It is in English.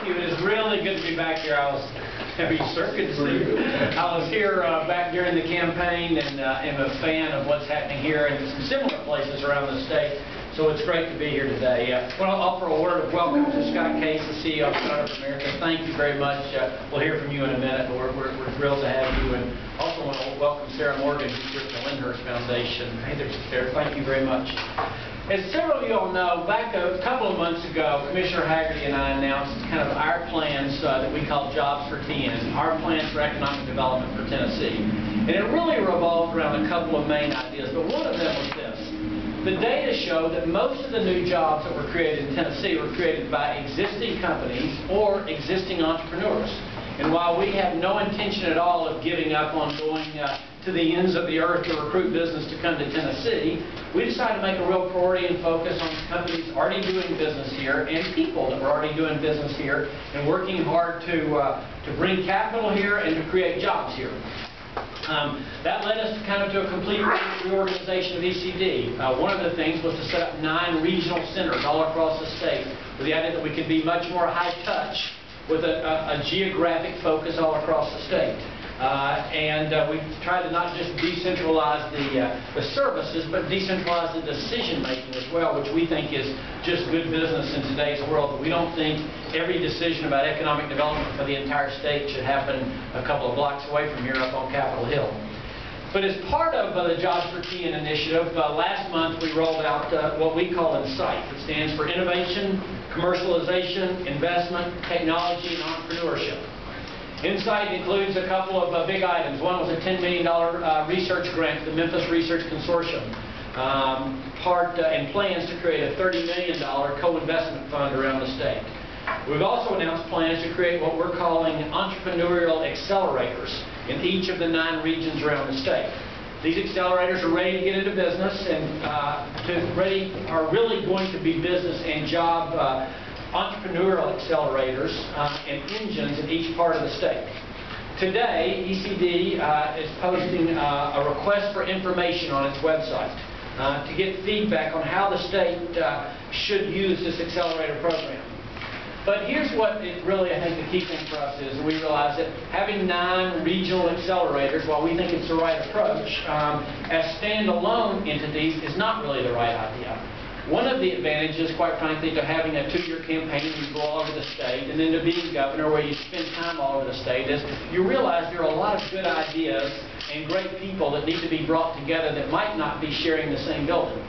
Thank you. It is really good to be back here. I was here back during the campaign and am a fan of what's happening here in some similar places around the state. So it's great to be here today. I want to offer a word of welcome to Scott Case, the CEO of Startup America. Thank you very much. We'll hear from you in a minute, but we're thrilled to have you. And also want to welcome Sarah Morgan, who's with the Lyndhurst Foundation. Hey there, Sarah. Thank you very much. As several of you all know, back a couple of months ago, Commissioner Haggerty and I announced kind of our plans that we call Jobs for TN, our plans for economic development for Tennessee. And it really revolved around a couple of main ideas, but one of them was this. The data show that most of the new jobs that were created in Tennessee were created by existing companies or existing entrepreneurs. And while we have no intention at all of giving up on going to the ends of the earth to recruit business to come to Tennessee, we decided to make a real priority and focus on companies already doing business here and people that were already doing business here and working hard to bring capital here and to create jobs here. That led us to a complete reorganization of ECD. One of the things was to set up 9 regional centers all across the state with the idea that we could be much more high touch with a geographic focus all across the state. We tried to not just decentralize the services, but decentralize the decision-making as well, which we think is just good business in today's world. We don't think every decision about economic development for the entire state should happen a couple of blocks away from here up on Capitol Hill. But as part of the Jobs for TN initiative, last month we rolled out what we call INSIGHT. It stands for Innovation, Commercialization, Investment, Technology, and Entrepreneurship. INSIGHT includes a couple of big items. One was a $10 million research grant to the Memphis Research Consortium. And plans to create a $30 million co-investment fund around the state. We've also announced plans to create what we're calling entrepreneurial accelerators in each of the 9 regions around the state. These accelerators are ready to get into business and are really going to be business and job entrepreneurial accelerators and engines in each part of the state. Today, ECD is posting a request for information on its website to get feedback on how the state should use this accelerator program. But here's what really, I think, the key thing for us is we realize that having 9 regional accelerators, while we think it's the right approach, as standalone entities is not really the right idea. One of the advantages, quite frankly, to having a 2-year campaign and you go all over the state, and then to being governor where you spend time all over the state, is you realize there are a lot of good ideas and great people that need to be brought together that might not be sharing the same building.